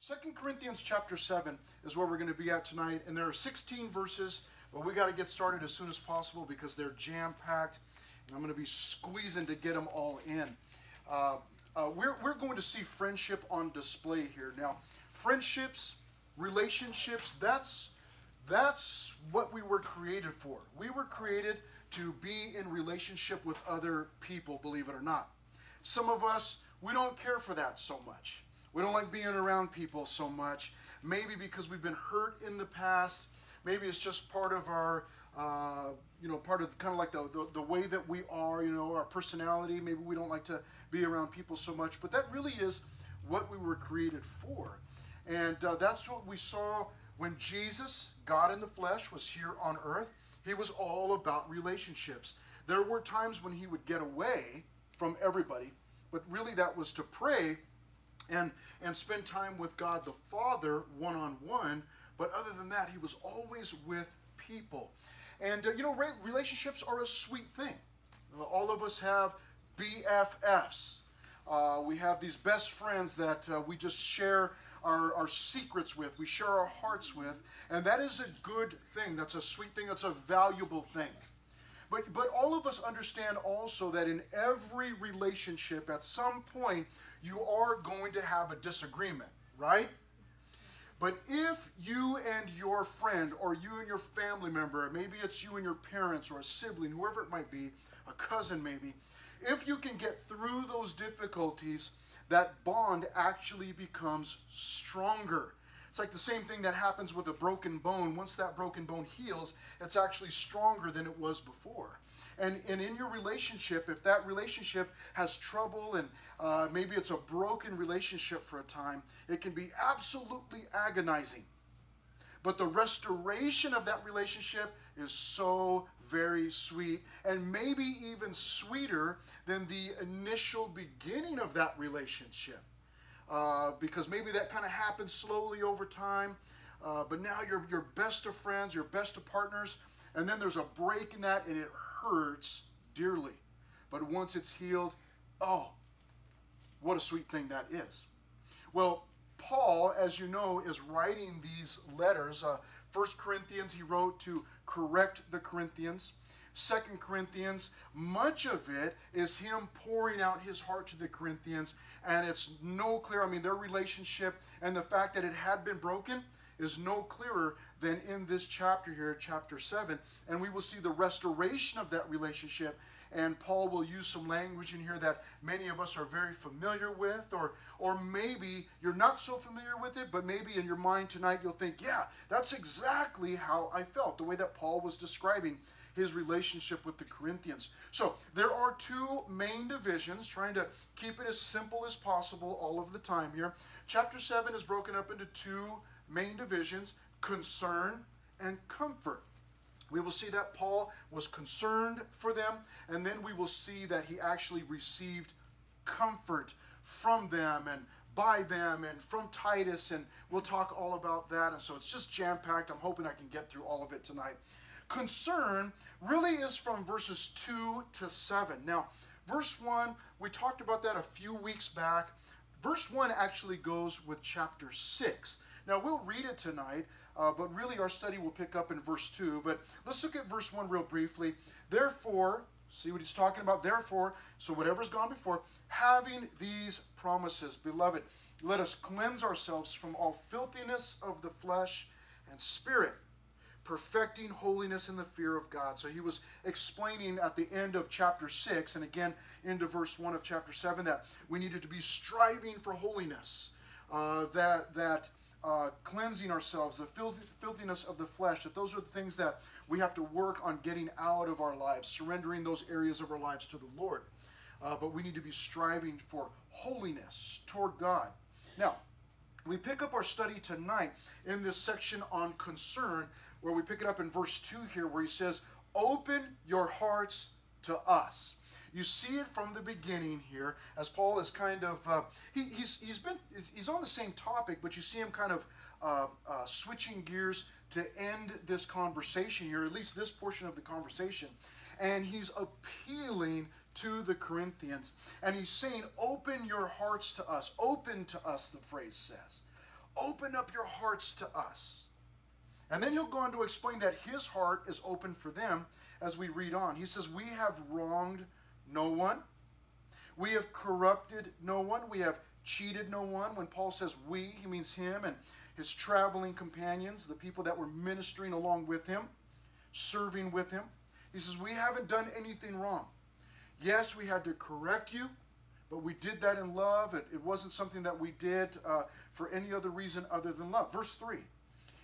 2 Corinthians chapter 7 is where we're going to be at tonight, and there are 16 verses, but we got to get started as soon as possible because they're jam-packed, and I'm going to be squeezing to get them all in. We're going to see friendship on display here. Now, friendships, relationships, that's what we were created for. We were created to be in relationship with other people, believe it or not. Some of us, we don't care for that so much. We don't like being around people so much. Maybe because we've been hurt in the past. Maybe it's just part of our, part of kind of like the way that we are, our personality. Maybe we don't like to be around people so much. But that really is what we were created for. And that's what we saw when Jesus, God in the flesh, was here on earth. He was all about relationships. There were times when he would get away from everybody, but really that was to pray and spend time with God the Father one-on-one. But other than that, he was always with people. And, relationships are a sweet thing. All of us have BFFs. We have these best friends that we just share our secrets with. We share our hearts with. And that is a good thing. That's a sweet thing. That's a valuable thing. But all of us understand also that in every relationship, at some point, you are going to have a disagreement, right? But if you and your friend, or you and your family member, maybe it's you and your parents, or a sibling, whoever it might be, a cousin maybe, if you can get through those difficulties, that bond actually becomes stronger. It's like the same thing that happens with a broken bone. Once that broken bone heals, it's actually stronger than it was before. And in your relationship, if that relationship has trouble and maybe it's a broken relationship for a time, it can be absolutely agonizing. But the restoration of that relationship is so very sweet, and maybe even sweeter than the initial beginning of that relationship. Because maybe that kind of happens slowly over time, but now you're best of friends, you're best of partners, and then there's a break in that, and it hurts dearly. But once it's healed, oh, what a sweet thing that is. Well, Paul, as you know, is writing these letters. 1 Corinthians, he wrote to correct the Corinthians. 2 Corinthians, much of it is him pouring out his heart to the Corinthians, and it's no clearer. Their relationship and the fact that it had been broken is no clearer than in this chapter here, chapter 7. And we will see the restoration of that relationship, and Paul will use some language in here that many of us are very familiar with, or maybe you're not so familiar with it, but maybe in your mind tonight you'll think, yeah, that's exactly how I felt, the way that Paul was describing his relationship with the Corinthians. So there are two main divisions, trying to keep it as simple as possible all of the time here. Chapter 7 is broken up into two main divisions: concern and comfort. We will see that Paul was concerned for them, and then we will see that he actually received comfort from them and by them and from Titus, and we'll talk all about that. And so it's just jam-packed. I'm hoping I can get through all of it tonight. Concern really is from verses 2 to 7. Now, verse 1, we talked about that a few weeks back. Verse 1 actually goes with chapter 6. Now, we'll read it tonight, but really our study will pick up in verse 2. But let's look at verse 1 real briefly. Therefore, see what he's talking about? Therefore, so whatever's gone before, having these promises, beloved, let us cleanse ourselves from all filthiness of the flesh and spirit, perfecting holiness in the fear of God. So he was explaining at the end of chapter 6 and again into verse 1 of chapter 7 that we needed to be striving for holiness, cleansing ourselves, the filthiness of the flesh, that those are the things that we have to work on getting out of our lives, surrendering those areas of our lives to the Lord. But we need to be striving for holiness toward God. Now, we pick up our study tonight in this section on concern, where we pick it up in verse 2 here, where he says, open your hearts to us. You see it from the beginning here, as Paul is kind of, he's on the same topic, but you see him kind of switching gears to end this conversation here, at least this portion of the conversation. And he's appealing to the Corinthians. And he's saying, open your hearts to us. Open to us, the phrase says. open up your hearts to us. And then he'll go on to explain that his heart is open for them as we read on. He says, we have wronged no one. We have corrupted no one. We have cheated no one. When Paul says we, he means him and his traveling companions, the people that were ministering along with him, serving with him. He says, we haven't done anything wrong. Yes, we had to correct you, but we did that in love. It wasn't something that we did for any other reason other than love. Verse 3,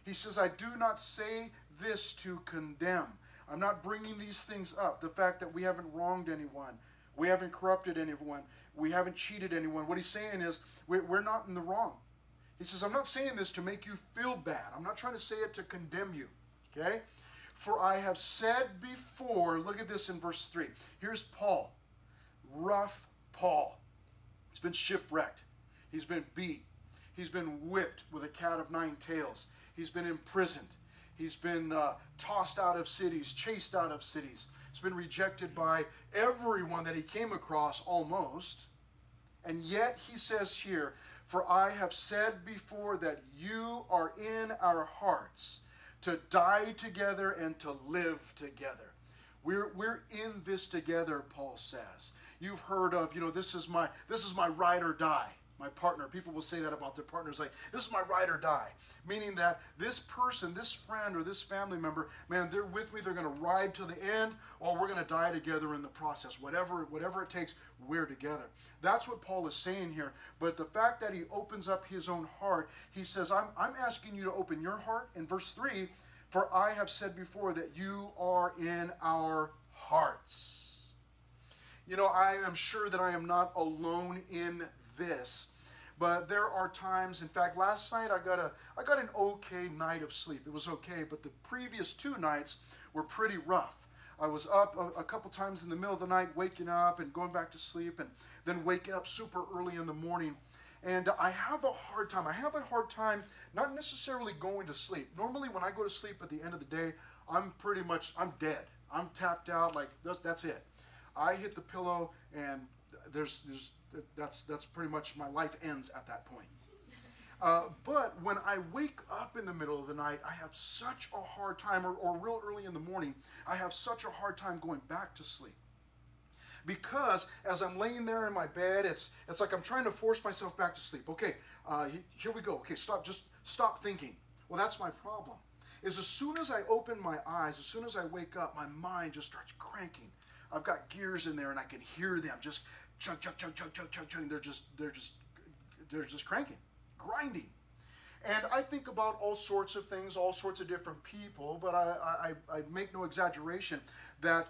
he says, I do not say this to condemn. I'm not bringing these things up. The fact that we haven't wronged anyone. We haven't corrupted anyone. We haven't cheated anyone. What he's saying is we're not in the wrong. He says, I'm not saying this to make you feel bad. I'm not trying to say it to condemn you. Okay? For I have said before, look at this in verse 3. Here's Paul, rough Paul. He's been shipwrecked. He's been beat. He's been whipped with a cat of nine tails. He's been imprisoned. He's been tossed out of cities, chased out of cities. He's been rejected by everyone that he came across almost. And yet he says here, for I have said before that you are in our hearts to die together and to live together. We're in this together, Paul says. You've heard of, this is my ride or die. My partner. People will say that about their partners, like, this is my ride or die. Meaning that this person, this friend, or this family member, man, they're with me, they're going to ride to the end, or we're going to die together in the process. Whatever it takes, we're together. That's what Paul is saying here. But the fact that he opens up his own heart, he says, I'm asking you to open your heart. In verse 3, for I have said before that you are in our hearts. I am sure that I am not alone in this. But there are times, in fact, last night I got an okay night of sleep. It was okay, but the previous 2 nights were pretty rough. I was up a couple times in the middle of the night, waking up and going back to sleep, and then waking up super early in the morning. And I have a hard time. I have a hard time not necessarily going to sleep. Normally when I go to sleep at the end of the day, I'm dead. I'm tapped out, like that's it. I hit the pillow and that's pretty much my life ends at that point. But when I wake up in the middle of the night, I have such a hard time, or real early in the morning, I have such a hard time going back to sleep. Because as I'm laying there in my bed, it's like I'm trying to force myself back to sleep. Okay, here we go. Okay, just stop thinking. Well, that's my problem. Is as soon as I open my eyes, as soon as I wake up, my mind just starts cranking. I've got gears in there and I can hear them just chug, chug, chug, chug, chug, chug, chug. They're just cranking, grinding. And I think about all sorts of things, all sorts of different people, but I make no exaggeration that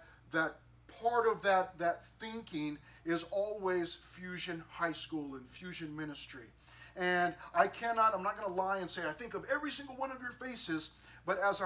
part of that thinking is always Fusion High School and Fusion Ministry. And I'm not going to lie and say I think of every single one of your faces, but as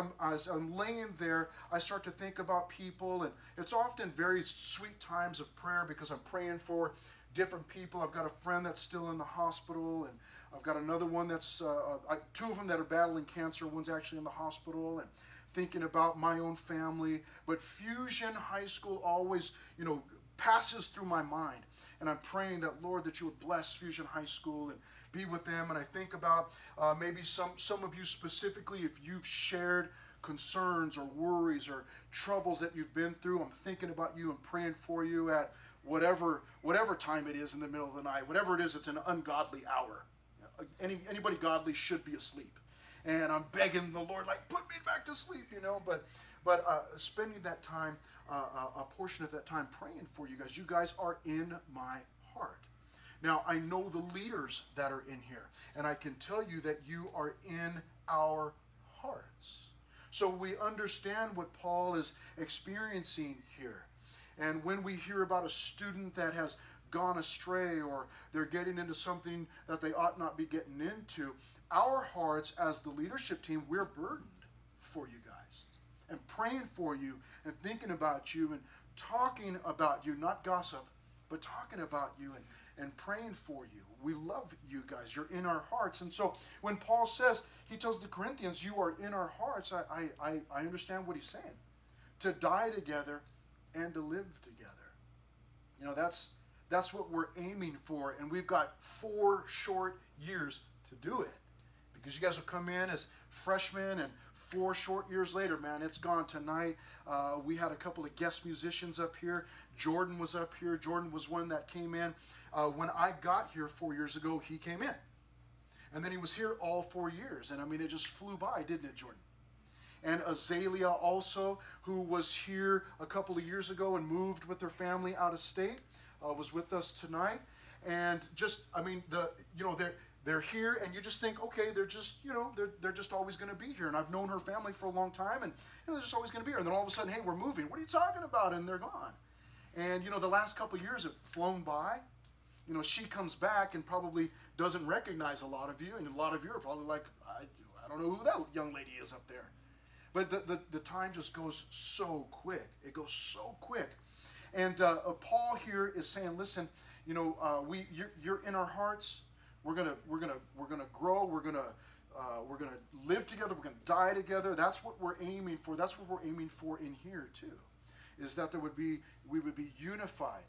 I'm laying there, I start to think about people, and it's often very sweet times of prayer because I'm praying for different people. I've got a friend that's still in the hospital, and I've got another one that's, 2 of them that are battling cancer. One's actually in the hospital, and thinking about my own family. But Fusion High School always, passes through my mind. And I'm praying that, Lord, that you would bless Fusion High School and be with them. And I think about maybe some of you specifically, if you've shared concerns or worries or troubles that you've been through, I'm thinking about you and praying for you at whatever time it is in the middle of the night. Whatever it is, it's an ungodly hour. Anybody godly should be asleep. And I'm begging the Lord, like, put me back to sleep, But spending that time, a portion of that time praying for you guys. You guys are in my heart. Now, I know the leaders that are in here, and I can tell you that you are in our hearts. So we understand what Paul is experiencing here. And when we hear about a student that has gone astray, or they're getting into something that they ought not be getting into, our hearts as the leadership team, we're burdened for you guys and praying for you and thinking about you and talking about you, not gossip, but talking about you and praying for you. We love you guys. You're in our hearts. And so when Paul says, he tells the Corinthians, you are in our hearts, I understand what he's saying. To die together and to live together. That's what we're aiming for. And we've got 4 short years to do it. because you guys will come in as freshmen and 4 short years later, man, it's gone tonight. We had a couple of guest musicians up here. Jordan was up here. Jordan was one that came in. When I got here 4 years ago, he came in. And then he was here all 4 years. And I mean, it just flew by, didn't it, Jordan? And Azalea also, who was here a couple of years ago and moved with their family out of state, was with us tonight. And just, I mean, they're here, and you just think, okay, they're just, they're just always going to be here. And I've known her family for a long time, and they're just always going to be here. And then all of a sudden, hey, we're moving. What are you talking about? And they're gone. And the last couple of years have flown by. She comes back and probably doesn't recognize a lot of you, and a lot of you are probably like, I don't know who that young lady is up there. But the time just goes so quick. It goes so quick. And Paul here is saying, listen, you're in our hearts. We're gonna grow. We're gonna live together. We're gonna die together. That's what we're aiming for. That's what we're aiming for in here too, is that we would be unified.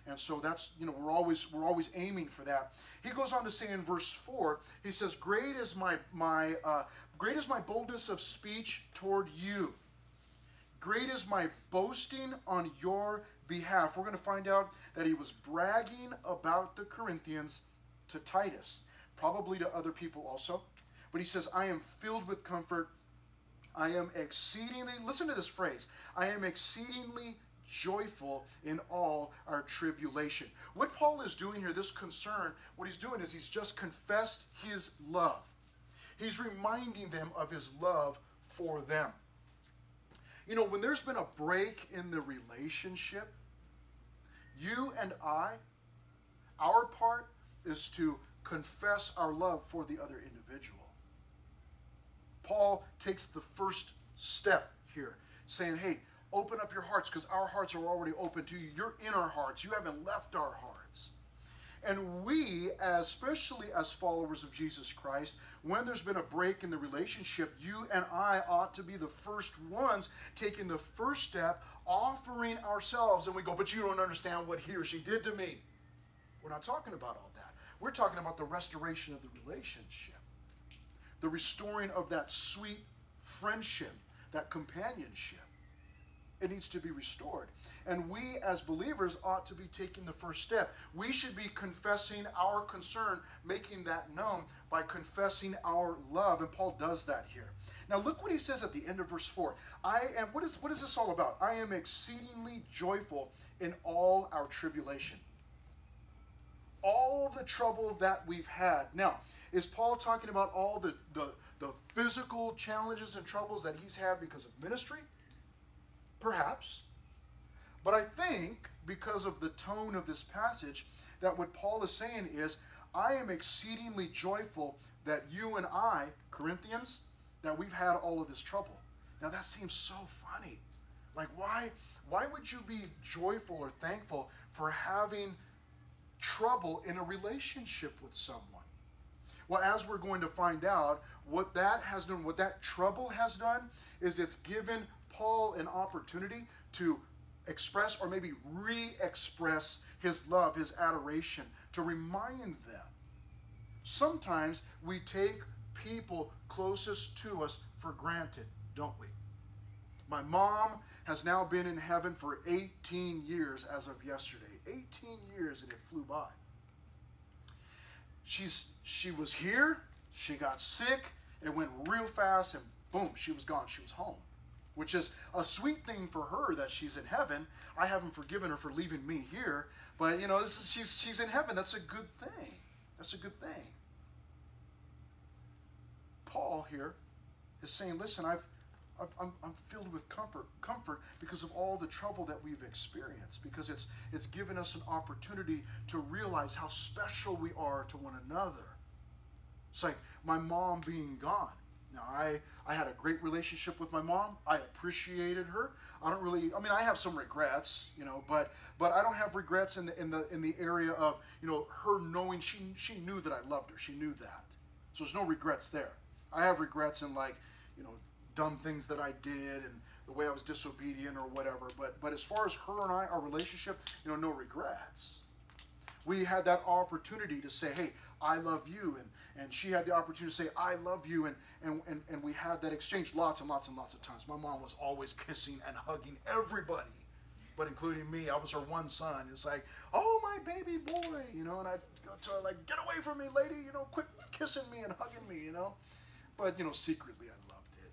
And so that's, we're always aiming for that. He goes on to say in verse 4, he says, great is my boldness of speech toward you. Great is my boasting on your behalf. We're going to find out that he was bragging about the Corinthians to Titus, probably to other people also. But he says, I am filled with comfort. I am exceedingly, listen to this phrase, I am exceedingly joyful in all our tribulation. What Paul is doing here, this concern, what he's doing is he's just confessed his love. He's reminding them of his love for them. When there's been a break in the relationship, you and I, our part is to confess our love for the other individual. Paul takes the first step here, saying, hey, open up your hearts, because our hearts are already open to you. You're in our hearts. You haven't left our hearts. And we, especially as followers of Jesus Christ, when there's been a break in the relationship, you and I ought to be the first ones taking the first step, offering ourselves. And we go, but you don't understand what he or she did to me. We're not talking about all that. We're talking about the restoration of the relationship, the restoring of that sweet friendship, that companionship. It needs to be restored. And we as believers ought to be taking the first step. We should be confessing our concern, making that known by confessing our love. And Paul does that here. Now look what he says at the end of verse 4. What is this all about? I am exceedingly joyful in all our tribulation. All the trouble that we've had. Now, is Paul talking about all the physical challenges and troubles that he's had because of ministry? Perhaps. But I think because of the tone of this passage, that what Paul is saying is, I am exceedingly joyful that you and I, Corinthians, that we've had all of this trouble. Now that seems so funny. Like why would you be joyful or thankful for having trouble in a relationship with someone? Well, as we're going to find out, what that has done, what that trouble has done, is it's given Paul an opportunity to express or maybe re-express his love, his adoration, to remind them. Sometimes we take people closest to us for granted, don't we? My mom has now been in heaven for 18 years as of yesterday. 18 years, and it flew by. She was here, she got sick, it went real fast, and boom, she was gone. She was home, which is a sweet thing for her that she's in heaven. I haven't forgiven her for leaving me here, but she's in heaven. That's a good thing. That's a good thing. Paul here is saying, listen, I'm filled with comfort because of all the trouble that we've experienced, because it's given us an opportunity to realize how special we are to one another. It's like my mom being gone. Now, I had a great relationship with my mom. I appreciated her. I have some regrets, but I don't have regrets in the area of, her knowing she knew that I loved her. She knew that. So there's no regrets there. I have regrets in dumb things that I did and the way I was disobedient or whatever. But as far as her and I, our relationship, no regrets. we had that opportunity to say, hey, I love you, and she had the opportunity to say, I love you, and we had that exchange lots and lots and lots of times. My mom was always kissing and hugging everybody, but including me. I was her one son. It's like, oh, my baby boy, and I'd go to her like, get away from me, lady, quit kissing me and hugging me, But, secretly I loved it,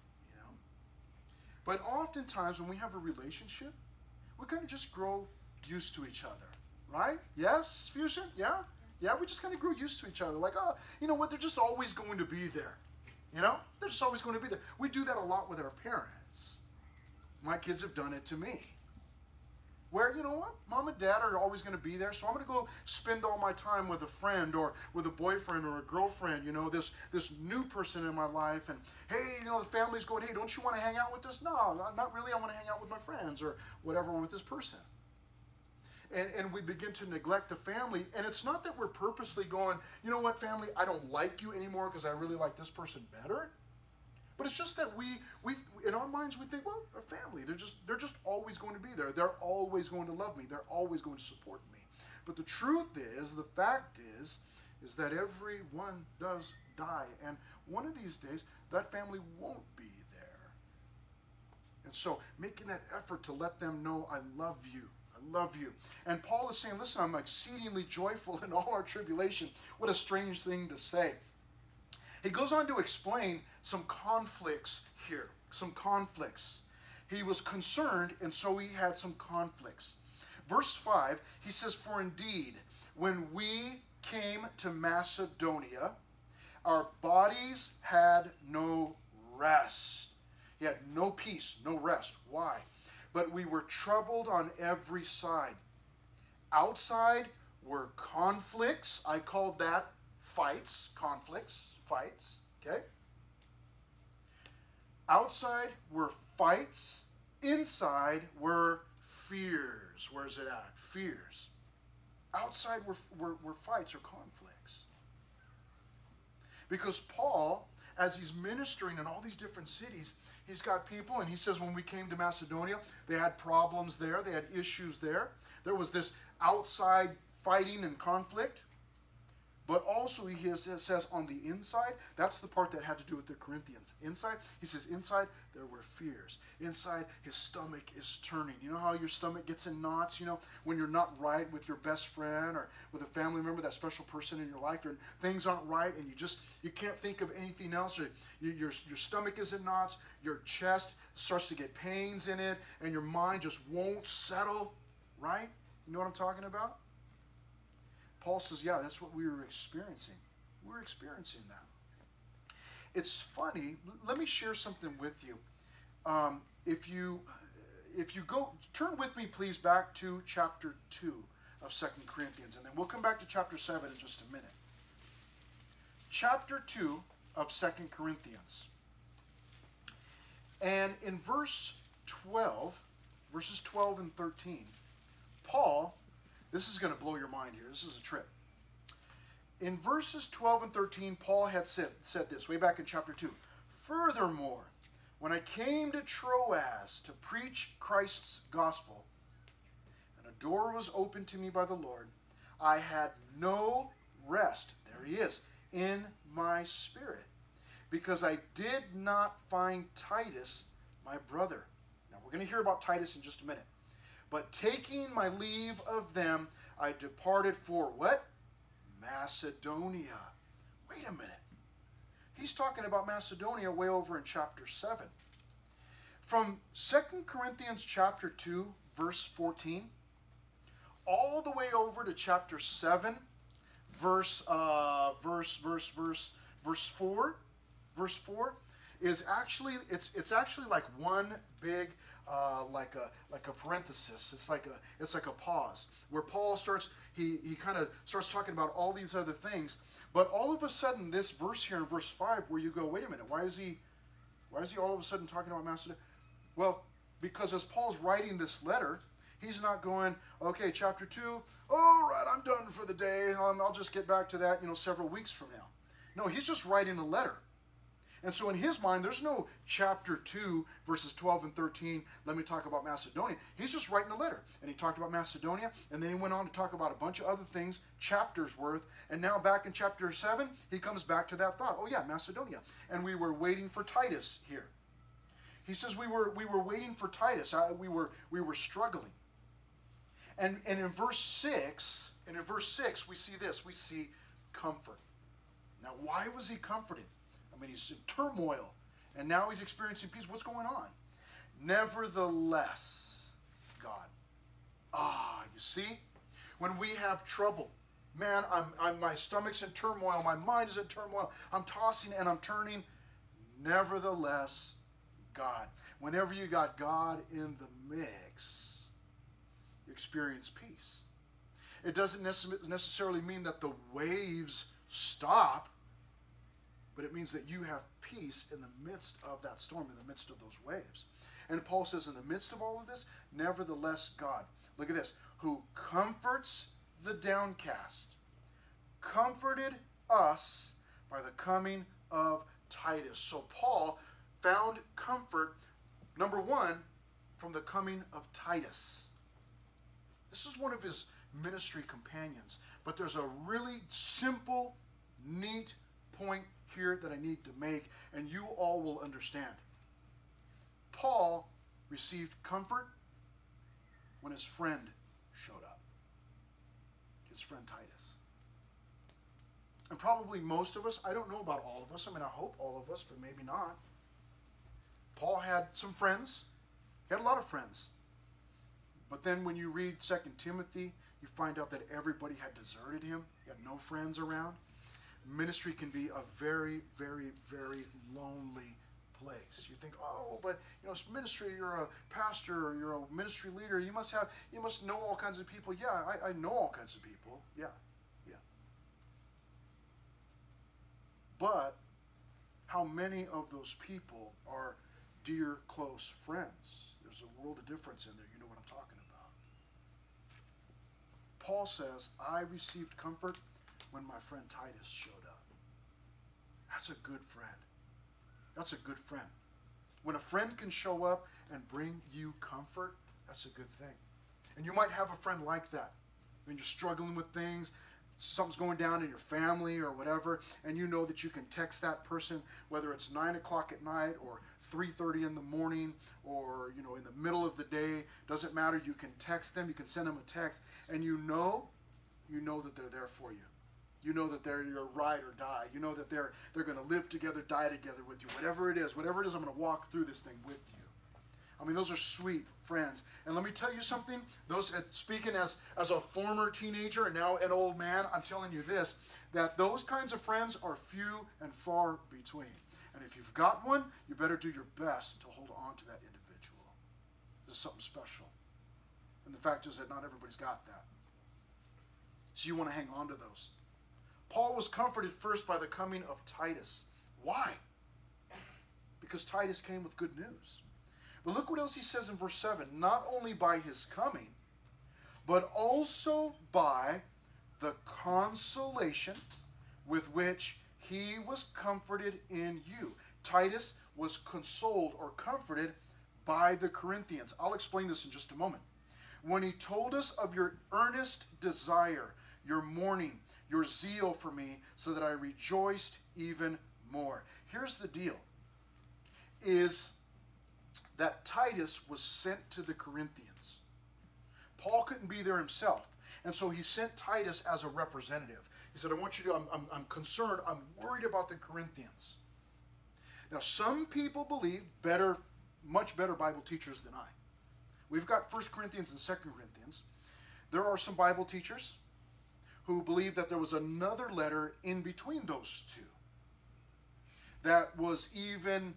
But oftentimes when we have a relationship, we kind of just grow used to each other, right? Yes, Fusion? Yeah? Yeah, we just kind of grew used to each other. Like, oh, you know what? They're just always going to be there. They're just always going to be there. We do that a lot with our parents. My kids have done it to me. Where, you know what? Mom and dad are always going to be there, so I'm going to go spend all my time with a friend or with a boyfriend or a girlfriend, this new person in my life. And, hey, the family's going, hey, don't you want to hang out with us? No, not really. I want to hang out with my friends or whatever with this person. And we begin to neglect the family. And it's not that we're purposely going, you know what, family, I don't like you anymore because I really like this person better. But it's just that we in our minds we think, well, a family, they're just always going to be there. They're always going to love me. They're always going to support me. But the truth is, the fact is that everyone does die. And one of these days, that family won't be there. And so making that effort to let them know, I love you. Love you. And Paul is saying, listen, I'm exceedingly joyful in all our tribulation. What a strange thing to say. He goes on to explain some conflicts here. Some conflicts. He was concerned, and so he had some conflicts. Verse 5, he says, for indeed, when we came to Macedonia, our bodies had no rest. He had no peace, no rest. Why? But we were troubled on every side. Outside were conflicts. I called that fights, conflicts, fights, okay? Outside were fights. Inside were fears. Where's it at? Fears. Outside were fights or conflicts. Because Paul, as he's ministering in all these different cities, he's got people, and he says when we came to Macedonia, they had problems there. They had issues there. There was this outside fighting and conflict. But also he says on the inside, that's the part that had to do with the Corinthians. Inside, he says inside there were fears. Inside his stomach is turning. You know how your stomach gets in knots, when you're not right with your best friend or with a family member, that special person in your life, things aren't right and you can't think of anything else. Your stomach is in knots, your chest starts to get pains in it, and your mind just won't settle, right? You know what I'm talking about? Paul says, yeah, that's what we were experiencing. We were experiencing that. It's funny. Let me share something with you. If you go, turn with me, please, back to chapter 2 of 2 Corinthians, and then we'll come back to chapter 7 in just a minute. Chapter 2 of 2 Corinthians. And in verses 12 and 13, Paul, this is going to blow your mind here. This is a trip. In verses 12 and 13, Paul had said this way back in chapter 2. Furthermore, when I came to Troas to preach Christ's gospel, and a door was opened to me by the Lord, I had no rest, there he is, in my spirit, because I did not find Titus, my brother. Now, we're going to hear about Titus in just a minute. But taking my leave of them, I departed for what? Macedonia. Wait a minute. He's talking about Macedonia way over in chapter 7. From 2 Corinthians chapter 2, verse 14, all the way over to chapter 7, verse 4. Verse 4 is actually, it's actually like one big like a parenthesis. It's like a pause where Paul starts. He kind of starts talking about all these other things, but all of a sudden, this verse here in verse 5, where you go, wait a minute, why is he all of a sudden talking about Macedonia? Well, because as Paul's writing this letter, he's not going, okay, chapter 2, all right, I'm done for the day. I'll just get back to that, several weeks from now. No, he's just writing a letter. And so in his mind, there's no chapter 2, verses 12 and 13, let me talk about Macedonia. He's just writing a letter. And he talked about Macedonia, and then he went on to talk about a bunch of other things, chapters worth. And now back in chapter 7, he comes back to that thought. Oh yeah, Macedonia. And we were waiting for Titus here. He says we were waiting for Titus. We were struggling. And in verse 6, we see this. We see comfort. Now, why was he comforted? I mean, he's in turmoil, and now he's experiencing peace. What's going on? Nevertheless, God. You see? When we have trouble, man, my stomach's in turmoil, my mind is in turmoil, I'm tossing and I'm turning. Nevertheless, God. Whenever you got God in the mix, you experience peace. It doesn't necessarily mean that the waves stop, but it means that you have peace in the midst of that storm, in the midst of those waves. And Paul says, in the midst of all of this, nevertheless, God, look at this, who comforts the downcast, comforted us by the coming of Titus. So Paul found comfort, number one, from the coming of Titus. This is one of his ministry companions, but there's a really simple, neat point here that I need to make, and you all will understand. Paul received comfort when his friend showed up. His friend Titus. And probably most of us, I don't know about all of us, I mean, I hope all of us, but maybe not. Paul had some friends. He had a lot of friends. But then when you read 2 Timothy, you find out that everybody had deserted him. He had no friends around. Ministry can be a very, very, very lonely place. You think, oh, but it's ministry. You're a pastor or you're a ministry leader. You must know all kinds of people. Yeah, I know all kinds of people. Yeah. But how many of those people are dear, close friends? There's a world of difference in there. You know what I'm talking about. Paul says, I received comfort when my friend Titus showed up. That's a good friend. That's a good friend. When a friend can show up and bring you comfort, that's a good thing. And you might have a friend like that. When you're struggling with things, something's going down in your family or whatever, and you know that you can text that person, whether it's 9 o'clock at night or 3:30 in the morning or in the middle of the day, doesn't matter. You can text them, you can send them a text, and you know that they're there for you. You know that they're your ride or die. You know that they're going to live together, die together with you. Whatever it is, I'm going to walk through this thing with you. I mean, those are sweet friends. And let me tell you something. Those speaking as a former teenager and now an old man, I'm telling you this, that those kinds of friends are few and far between. And if you've got one, you better do your best to hold on to that individual. This is something special. And the fact is that not everybody's got that. So you want to hang on to those. Paul was comforted first by the coming of Titus. Why? Because Titus came with good news. But look what else he says in verse 7. Not only by his coming, but also by the consolation with which he was comforted in you. Titus was consoled or comforted by the Corinthians. I'll explain this in just a moment. When he told us of your earnest desire, your mourning, your zeal for me, so that I rejoiced even more. Here's the deal, is that Titus was sent to the Corinthians. Paul couldn't be there himself, and so he sent Titus as a representative. He said, I want you to, I'm concerned, I'm worried about the Corinthians. Now, some people believe much better Bible teachers than I. We've got 1 Corinthians and 2 Corinthians. There are some Bible teachers who believe that there was another letter in between those two that was even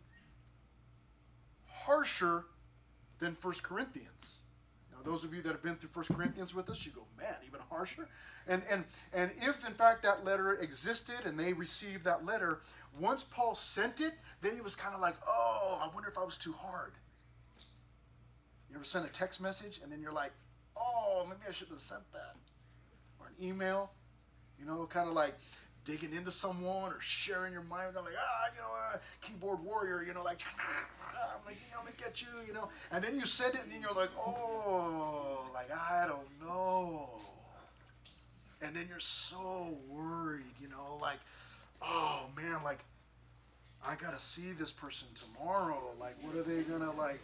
harsher than 1 Corinthians. Now, those of you that have been through 1 Corinthians with us, you go, man, even harsher? And if, in fact, that letter existed and they received that letter, once Paul sent it, then he was kind of like, oh, I wonder if I was too hard. You ever send a text message and then you're like, oh, maybe I shouldn't have sent that? Or an email, kind of like digging into someone or sharing your mind. They're like, keyboard warrior, like, I'm like, I'm going to get you, And then you send it, and then you're like, oh, like, I don't know. And then you're so worried, like, oh, man, like, I got to see this person tomorrow. Like, what are they going to, like,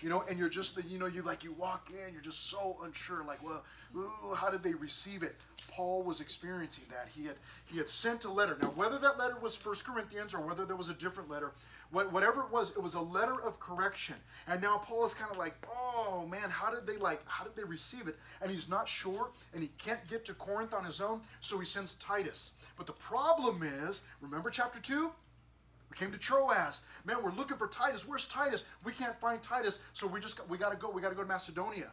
and you're just, you walk in, you're just so unsure, like, well, ooh, how did they receive it? Paul was experiencing that. He had sent a letter. Now, whether that letter was 1 Corinthians or whether there was a different letter, whatever it was a letter of correction. And now Paul is kind of like, oh man, how did they receive it? And he's not sure, and he can't get to Corinth on his own, so he sends Titus. But the problem is, remember chapter 2? We came to Troas. Man, we're looking for Titus. Where's Titus? We can't find Titus, so we got to go to Macedonia.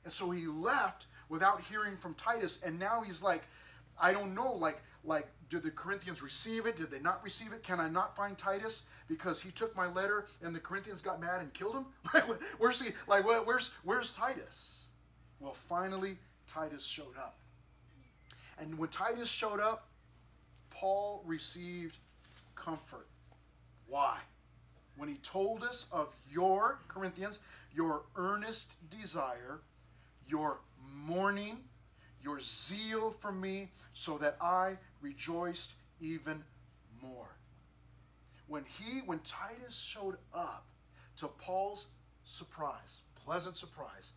And so he left without hearing from Titus, and now he's like, I don't know, like did the Corinthians receive it? Did they not receive it? Can I not find Titus because he took my letter and the Corinthians got mad and killed him? Where's he? Like, where's Titus? Well, finally Titus showed up. And when Titus showed up, Paul received comfort. Why? When he told us of your, Corinthians, your earnest desire, your mourning, your zeal for me, so that I rejoiced even more. When Titus showed up, to Paul's surprise, pleasant surprise,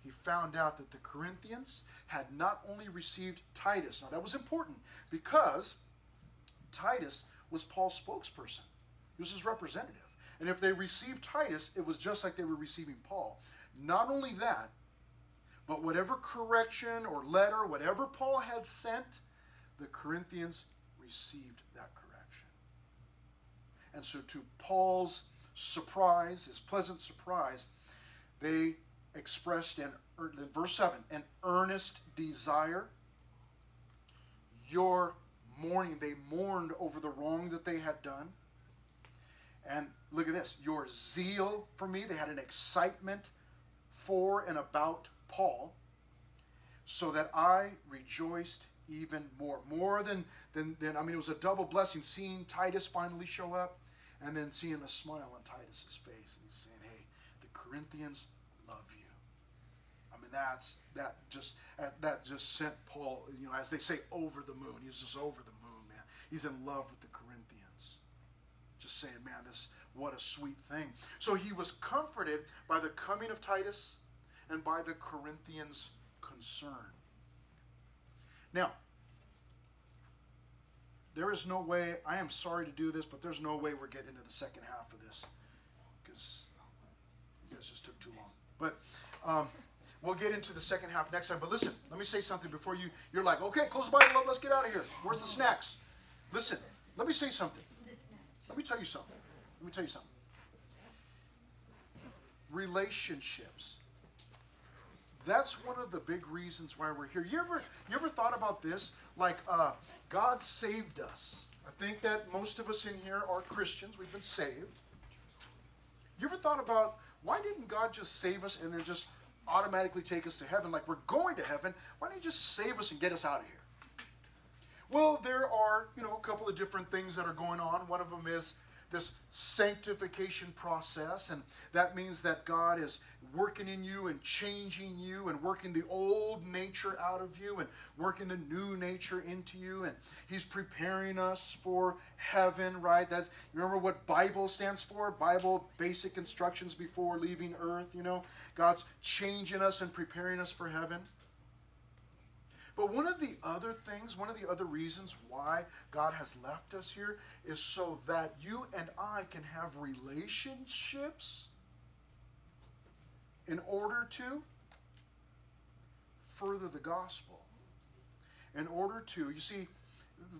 he found out that the Corinthians had not only received Titus. Now that was important because Titus was Paul's spokesperson. He was his representative. And if they received Titus, it was just like they were receiving Paul. Not only that, but whatever correction or letter, whatever Paul had sent, the Corinthians received that correction. And so to Paul's surprise, his pleasant surprise, they expressed in verse 7, an earnest desire. Your mourning, they mourned over the wrong that they had done. And look at this, your zeal for me, they had an excitement for and about Paul, so that I rejoiced even more. More than it was a double blessing, seeing Titus finally show up, and then seeing a smile on Titus's face, and he's saying, hey, the Corinthians love you. I mean, that just sent Paul, as they say, over the moon. He was just over the moon, man. He's in love with the Corinthians. Just saying, man, what a sweet thing. So he was comforted by the coming of Titus and by the Corinthians' concern. Now, there is no way, I am sorry to do this, but there's no way we're getting into the second half of this because you guys just took too long. But we'll get into the second half next time. But listen, let me say something before you're like, okay, close the Bible up, let's get out of here. Where's the snacks? Listen, let me say something. Let me tell you something. Relationships. That's one of the big reasons why we're here. You ever thought about this? Like, God saved us. I think that most of us in here are Christians. We've been saved. You ever thought about why didn't God just save us and then just automatically take us to heaven? Like, we're going to heaven. Why didn't he just save us and get us out of here? Well, there are, a couple of different things that are going on. One of them is this sanctification process, and that means that God is working in you and changing you and working the old nature out of you and working the new nature into you, and he's preparing us for heaven, right? You remember what Bible stands for? Bible, basic instructions before leaving earth, God's changing us and preparing us for heaven. But one of the other reasons why God has left us here is so that you and I can have relationships in order to further the gospel. In order to, you see,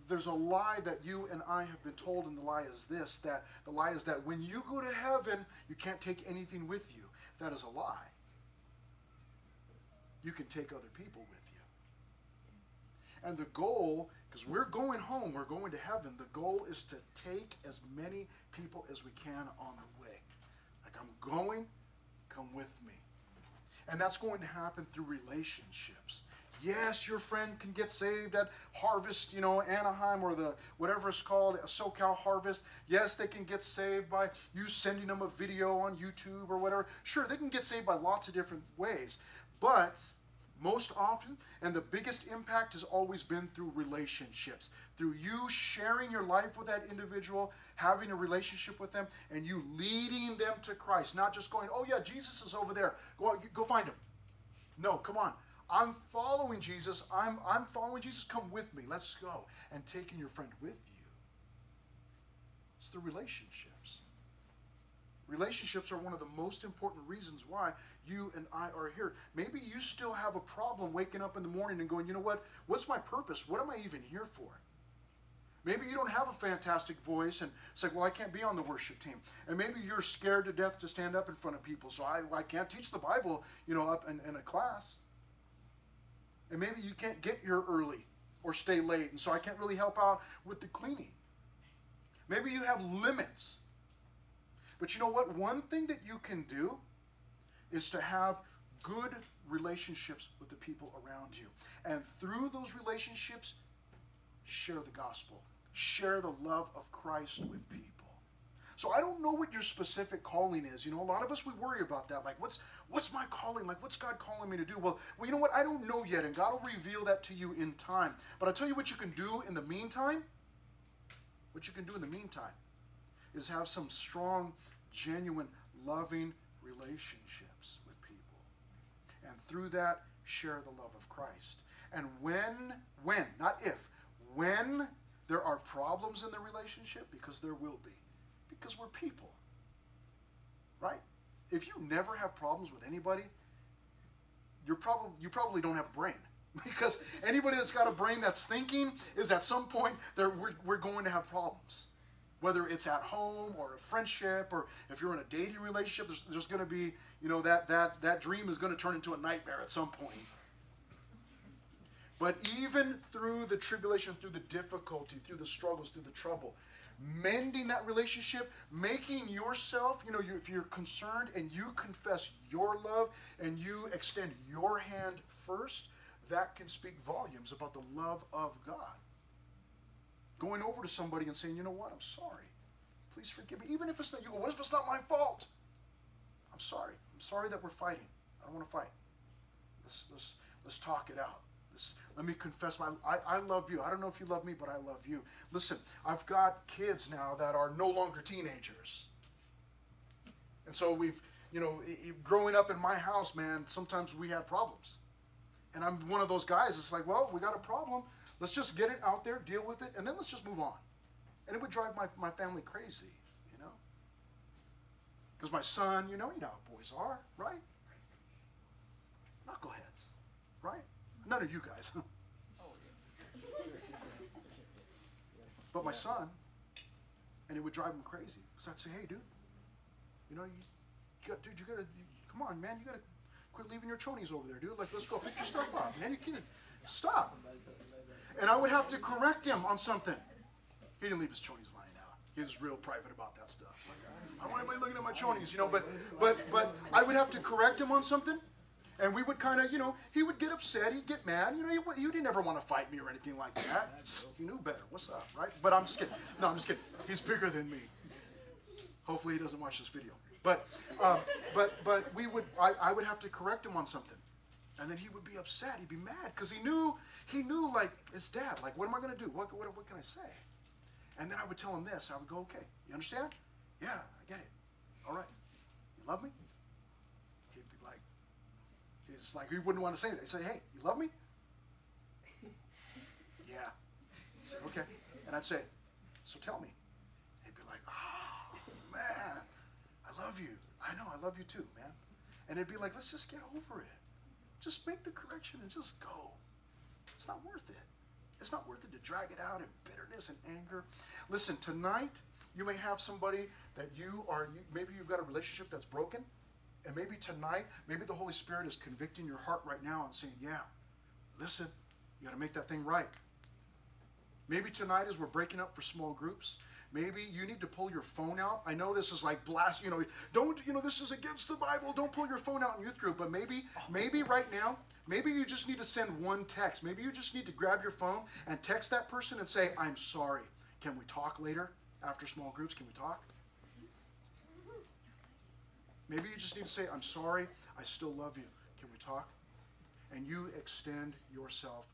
there's a lie that you and I have been told, and the lie is this, that the lie is that when you go to heaven, you can't take anything with you. That is a lie. You can take other people with you. And the goal, because we're going home, we're going to heaven, the goal is to take as many people as we can on the way. Like, I'm going, come with me. And that's going to happen through relationships. Yes, your friend can get saved at Harvest, Anaheim, or the whatever it's called, a SoCal Harvest. Yes, they can get saved by you sending them a video on YouTube or whatever. Sure, they can get saved by lots of different ways. But most often, and the biggest impact has always been through relationships, through you sharing your life with that individual, having a relationship with them, and you leading them to Christ. Not just going, oh yeah, Jesus is over there. Go find him. No, come on. I'm following Jesus. I'm following Jesus. Come with me. Let's go. And taking your friend with you. It's the relationships. Relationships are one of the most important reasons why you and I are here. Maybe you still have a problem waking up in the morning and going, you know what? What's my purpose? What am I even here for? Maybe you don't have a fantastic voice and it's like, well, I can't be on the worship team. And maybe you're scared to death to stand up in front of people, so I can't teach the Bible, up in a class. And maybe you can't get here early or stay late, and so I can't really help out with the cleaning. Maybe you have limits. But you know what? One thing that you can do is to have good relationships with the people around you. And through those relationships, share the gospel. Share the love of Christ with people. So I don't know what your specific calling is. A lot of us, we worry about that. Like, what's my calling? Like, what's God calling me to do? Well, you know what? I don't know yet, and God will reveal that to you in time. But I'll tell you what you can do in the meantime. What you can do in the meantime is have some strong, genuine, loving relationships with people. And through that, share the love of Christ. And when, not if, when there are problems in the relationship, because there will be, because we're people, right? If you never have problems with anybody, you probably don't have a brain. Because anybody that's got a brain that's thinking is at some point we're going to have problems. Whether it's at home or a friendship, or if you're in a dating relationship, there's going to be, that dream is going to turn into a nightmare at some point. But even through the tribulation, through the difficulty, through the struggles, through the trouble, mending that relationship, making yourself, if you're concerned and you confess your love and you extend your hand first, that can speak volumes about the love of God. Going over to somebody and saying, you know what, I'm sorry. Please forgive me. Even if it's not you, what if it's not my fault? I'm sorry. I'm sorry that we're fighting. I don't want to fight. Let's talk it out. Let me confess I love you. I don't know if you love me, but I love you. Listen, I've got kids now that are no longer teenagers. And so growing up in my house, man, sometimes we had problems. And I'm one of those guys that's like, well, we got a problem. Let's just get it out there, deal with it, and then let's just move on. And it would drive my family crazy, Because my son, you know how boys are, right? Knuckleheads, right? None of you guys. But my son, and it would drive him crazy. Because I'd say, hey, dude, come on, man, you got to quit leaving your chonies over there, dude. Like, let's go pick your stuff up, man. You can't stop. And I would have to correct him on something. He didn't leave his chonies lying out. He was real private about that stuff. I don't want anybody looking at my chonies, But I would have to correct him on something. And we would kind of, he would get upset, he'd get mad. He didn't ever want to fight me or anything like that. He knew better. What's up, right? But I'm just kidding. No, I'm just kidding. He's bigger than me. Hopefully he doesn't watch this video. But I would have to correct him on something. And then he would be upset. He'd be mad because he knew like, it's Dad. Like, what am I going to do? What can I say? And then I would tell him this. I would go, okay, you understand? Yeah, I get it. All right. You love me? He'd be like, it's like he wouldn't want to say that. He'd say, hey, you love me? Yeah. I'd say, okay. And I'd say, so tell me. He'd be like, oh, man, I love you. I know, I love you too, man. And it'd be like, let's just get over it. Just make the correction and just go. It's not worth it. It's not worth it to drag it out in bitterness and anger. Listen, tonight, you may have somebody that maybe you've got a relationship that's broken. And maybe tonight, maybe the Holy Spirit is convicting your heart right now and saying, yeah, listen, you got to make that thing right. Maybe tonight as we're breaking up for small groups, Maybe you need to pull your phone out. I know this is like blast, don't, this is against the Bible. Don't pull your phone out in youth group. But maybe right now, maybe you just need to send one text. Maybe you just need to grab your phone and text that person and say, I'm sorry. Can we talk later after small groups? Can we talk? Maybe you just need to say, I'm sorry. I still love you. Can we talk? And you extend yourself